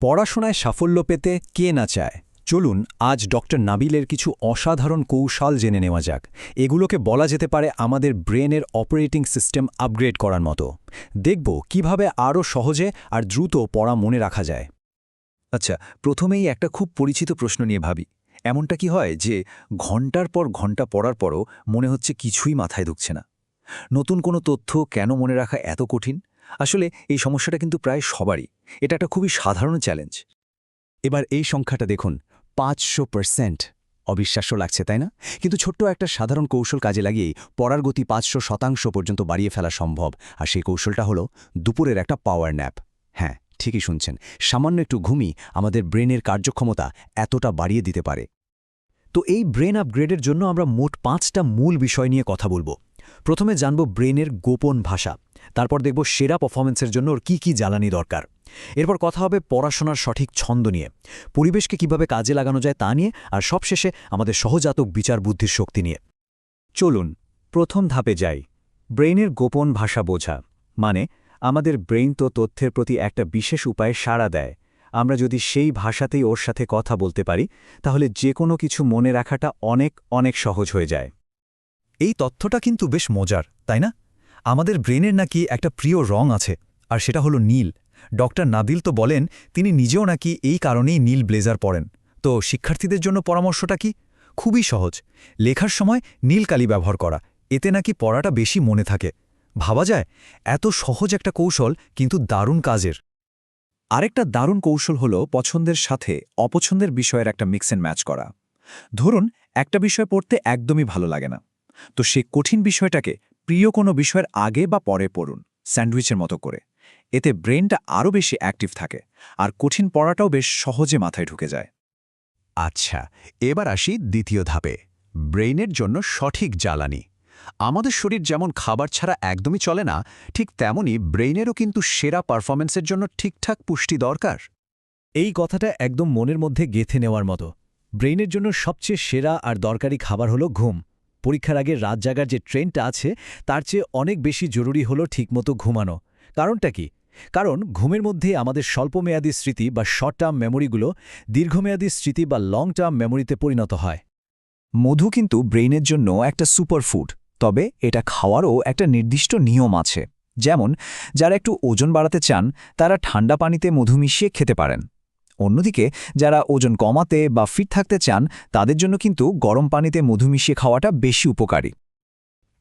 পড়াশোনায় সাফল্য পেতে কে না চায়? চলুন আজ ডক্টর নাবিলের কিছু অসাধারণ কৌশল জেনে নেওয়া যাক। এগুলোকে বলা যেতে পারে আমাদের ব্রেনের অপারেটিং সিস্টেম আপগ্রেড করার মতো। দেখব কিভাবে আরও সহজে আর দ্রুত পড়া মনে রাখা যায়। আচ্ছা, প্রথমেই একটা খুব পরিচিত প্রশ্ন নিয়ে ভাবি। এমনটা কি হয় যে ঘন্টার পর ঘন্টা পড়ার পরও মনে হচ্ছে কিছুই মাথায় ঢুকছে না? নতুন কোনো তথ্য কেন মনে রাখা এত কঠিন? আসলে এই সমস্যাটা কিন্তু প্রায় সবারই। এটা একটা খুবই সাধারণ চ্যালেঞ্জ। এবার এই সংখ্যাটা দেখুন, 500%। অবিশ্বাস্য লাগছে, তাই না? কিন্তু ছোট্ট একটা সাধারণ কৌশল কাজে লাগিয়েই পড়ার গতি 500% পর্যন্ত বাড়িয়ে ফেলা সম্ভব। আর সেই কৌশলটা হলো দুপুরের একটা পাওয়ার ন্যাপ। হ্যাঁ, ঠিকই শুনছেন, সামান্য একটু ঘুমই আমাদের ব্রেনের কার্যক্ষমতা এতটা বাড়িয়ে দিতে পারে। তো এই ব্রেন আপগ্রেডের জন্য আমরা মোট 5টা মূল বিষয় নিয়ে কথা বলবো। প্রথমে জানব ব্রেনের গোপন ভাষা, তারপর দেখব সেরা পারফরম্যান্সের জন্য ওর কী জ্বালানি দরকার। এরপর কথা হবে পড়াশোনার সঠিক ছন্দ নিয়ে, পরিবেশকে কিভাবে কাজে লাগানো যায় তা নিয়ে, আর সবশেষে আমাদের সহজাতক বিচার বুদ্ধির শক্তি নিয়ে। চলুন প্রথম ধাপে যাই, ব্রেইনের গোপন ভাষা বোঝা। মানে আমাদের ব্রেইন তো তথ্যের প্রতি একটা বিশেষ উপায়ে সাড়া দেয়। আমরা যদি সেই ভাষাতেই ওর সাথে কথা বলতে পারি, তাহলে যে কোনো কিছু মনে রাখাটা অনেক অনেক সহজ হয়ে যায়। এই তথ্যটা কিন্তু বেশ মজার, তাই না? আমাদের ব্রেনের নাকি একটা প্রিয় রং আছে, আর সেটা হলো নীল। ডক্টর নাবিল তো বলেন তিনি নিজেও নাকি এই কারণেই নীল ব্লেজার পরেন। তো শিক্ষার্থীদের জন্য পরামর্শটা কি? খুবই সহজ, লেখার সময় নীল কালি ব্যবহার করা। এতে নাকি পড়াটা বেশি মনে থাকে। ভাবা যায়, এত সহজ একটা কৌশল কিন্তু দারুণ কাজের। আরেকটা দারুণ কৌশল হলো পছন্দের সাথে অপছন্দের বিষয়ের একটা মিক্স অ্যান্ড ম্যাচ করা। ধরুন একটা বিষয় পড়তে একদমই ভালো লাগে না, তো সে কঠিন বিষয়টাকে প্রিয় কোনো বিষয়ের আগে বা পরে পড়ুন, স্যান্ডউইচের মতো করে। এতে ব্রেনটা আরও বেশি অ্যাক্টিভ থাকে, আর কঠিন পড়াটাও বেশ সহজে মাথায় ঢুকে যায়। আচ্ছা, এবার আসি দ্বিতীয় ধাপে, ব্রেইনের জন্য সঠিক জ্বালানি। আমাদের শরীর যেমন খাবার ছাড়া একদমই চলে না, ঠিক তেমনি ব্রেইনেরও কিন্তু সেরা পারফরম্যান্সের জন্য ঠিকঠাক পুষ্টি দরকার। এই কথাটা একদম মনের মধ্যে গেঁথে নেওয়ার মতো। ব্রেইনের জন্য সবচেয়ে সেরা আর দরকারি খাবার হলো ঘুম। পরীক্ষার আগে রাত জাগার যে ট্রেন্ডটা আছে, তার চেয়ে অনেক বেশি জরুরি হলো ঠিকমতো ঘুমানো। কারণটা কি? কারণ ঘুমের মধ্যে আমাদের স্বল্পমেয়াদী স্মৃতি বা শর্ট টার্ম মেমোরিগুলো দীর্ঘমেয়াদী স্মৃতি বা লং টার্ম মেমোরিতে পরিণত হয়। মধু কিন্তু ব্রেইনের জন্য একটা সুপারফুড, তবে এটা খাওয়ারও একটা নির্দিষ্ট নিয়ম আছে। যেমন যারা একটু ওজন বাড়াতে চান, তারা ঠান্ডা পানিতে মধু মিশিয়ে খেতে পারেন। অন্যদিকে যারা ওজন কমাতে বা ফিট থাকতে চান, তাদের জন্য কিন্তু গরম পানিতে মধু মিশিয়ে খাওয়াটা বেশি উপকারী।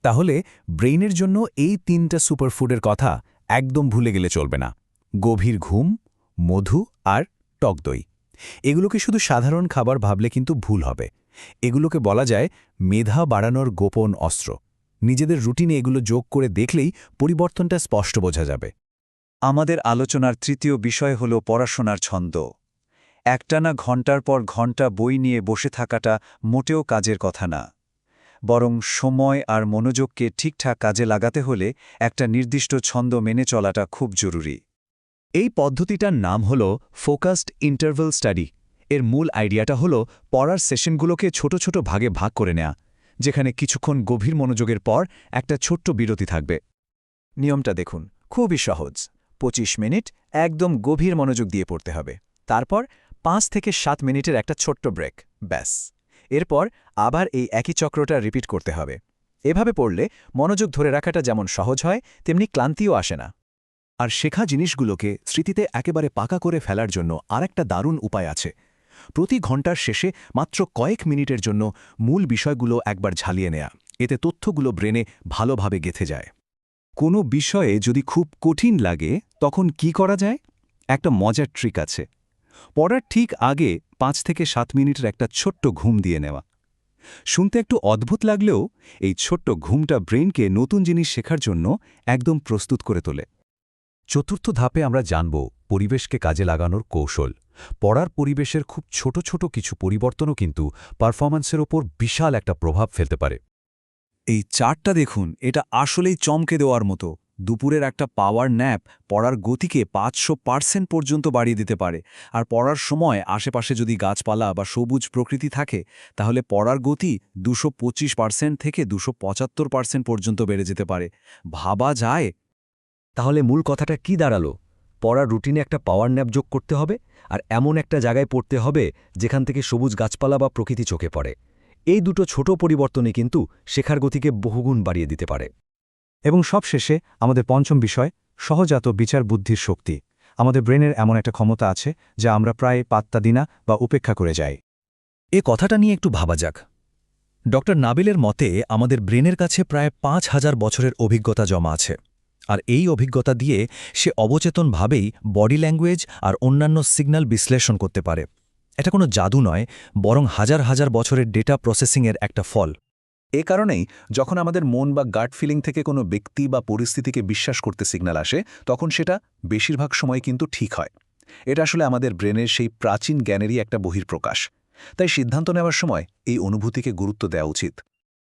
তাহলে ব্রেইনের জন্য এই 3টা সুপারফুডের কথা একদম ভুলে গেলে চলবে না। গভীর ঘুম, মধু আর টক দই। এগুলোকে শুধু সাধারণ খাবার ভাবলে কিন্তু ভুল হবে। এগুলোকে বলা যায় মেধা বাড়ানোর গোপন অস্ত্র। নিজেদের রুটিনে এগুলো যোগ করে দেখলেই পরিবর্তনটা স্পষ্ট বোঝা যাবে। আমাদের আলোচনার তৃতীয় বিষয় হল পড়াশোনার ছন্দ। একটানা ঘন্টার পর ঘন্টা বই নিয়ে বসে থাকাটা মোটেও কাজের কথা না। বরং সময় আর মনোযোগকে ঠিকঠাক কাজে লাগাতে হলে একটা নির্দিষ্ট ছন্দ মেনে চলাটা খুব জরুরি। এই পদ্ধতিটার নাম হল ফোকাসড ইন্টারভাল স্টাডি। এর মূল আইডিয়াটা হল পড়ার সেশনগুলোকে ছোট ছোট ভাগে ভাগ করে নেওয়া, যেখানে কিছুক্ষণ গভীর মনোযোগের পর একটা ছোট্ট বিরতি থাকবে। নিয়মটা দেখুন, খুবই সহজ। 25 মিনিট একদম গভীর মনোযোগ দিয়ে পড়তে হবে। তারপর 5 থেকে 7 মিনিটের একটা ছোট্ট ব্রেক, ব্যাস। এরপর আবার এই একই চক্রটা রিপিট করতে হবে। এভাবে পড়লে মনোযোগ ধরে রাখাটা যেমন সহজ হয়, তেমনি ক্লান্তিও আসে না। আর শেখা জিনিসগুলোকে স্মৃতিতে একেবারে পাকা করে ফেলার জন্য আরেকটা দারুণ উপায় আছে। প্রতি ঘন্টার শেষে মাত্র কয়েক মিনিটের জন্য মূল বিষয়গুলো একবার ঝালিয়ে নেয়া। এতে তথ্যগুলো ব্রেনে ভালোভাবে গেঁথে যায়। কোনো বিষয়ে যদি খুব কঠিন লাগে, তখন কি করা যায়? একটা মজার ট্রিক আছে। পড়ার ঠিক আগে 5 থেকে 7 মিনিটের একটা ছোট্ট ঘুম দিয়ে নেওয়া। শুনতে একটু অদ্ভুত লাগলেও এই ছোট্ট ঘুমটা ব্রেনকে নতুন জিনিস শেখার জন্য একদম প্রস্তুত করে তোলে। চতুর্থ ধাপে আমরা জানব পরিবেশকে কাজে লাগানোর কৌশল। পড়ার পরিবেশের খুব ছোট ছোট কিছু পরিবর্তনও কিন্তু পারফরম্যান্সের ওপর বিশাল একটা প্রভাব ফেলতে পারে। এই চার্টটা দেখুন, এটা আসলেই চমকে দেওয়ার মতো। দুপুরের একটা পাওয়ার ন্যাপ পড়ার গতিকে 500% পর্যন্ত বাড়িয়ে দিতে পারে। আর পড়ার সময় আশেপাশে যদি গাছপালা বা সবুজ প্রকৃতি থাকে, তাহলে পড়ার গতি 225% থেকে 275% পর্যন্ত বেড়ে যেতে পারে। ভাবা যায়? তাহলে মূল কথাটা কি দাঁড়ালো? পড়ার রুটিনে একটা পাওয়ার ন্যাপ যোগ করতে হবে, আর এমন একটা জায়গায় পড়তে হবে যেখান থেকে সবুজ গাছপালা বা প্রকৃতি চোখে পড়ে। এই দুটো ছোট পরিবর্তনই কিন্তু শেখার গতিকে বহুগুণ বাড়িয়ে দিতে পারে। এবং সবশেষে আমাদের পঞ্চম বিষয়, সহজাত বিচার বুদ্ধির শক্তি। আমাদের ব্রেনের এমন একটা ক্ষমতা আছে যা আমরা প্রায় পাত্তা দিই না বা উপেক্ষা করে যাই। এ কথাটা নিয়ে একটু ভাবা যাক। ডক্টর নাবিলের মতে আমাদের ব্রেনের কাছে প্রায় ৫,০০০ বছরের অভিজ্ঞতা জমা আছে, আর এই অভিজ্ঞতা দিয়ে সে অবচেতনভাবেই বডি ল্যাঙ্গুয়েজ আর অন্যান্য সিগন্যাল বিশ্লেষণ করতে পারে। এটা কোনো জাদু নয়, বরং হাজার হাজার বছরের ডেটা প্রসেসিংয়ের একটা ফল। এ কারণেই যখন আমাদের মন বা গাট ফিলিং থেকে কোনো ব্যক্তি বা পরিস্থিতিকে বিশ্বাস করতে সিগন্যাল আসে, তখন সেটা বেশিরভাগ সময় কিন্তু ঠিক হয়। এটা আসলে আমাদের ব্রেনের সেই প্রাচীন জ্ঞানেরই একটা বহিঃপ্রকাশ। তাই সিদ্ধান্ত নেওয়ার সময় এই অনুভূতিকে গুরুত্ব দেওয়া উচিত।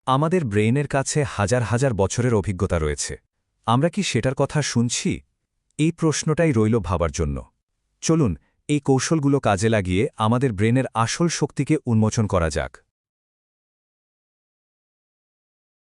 আমাদের ব্রেইনের কাছে হাজার হাজার বছরের অভিজ্ঞতা রয়েছে। আমরা কি সেটার কথা শুনছি? এই প্রশ্নটাই রইল ভাবার জন্য। চলুন এই কৌশলগুলো কাজে লাগিয়ে আমাদের ব্রেনের আসল শক্তিকে উন্মোচন করা যাক।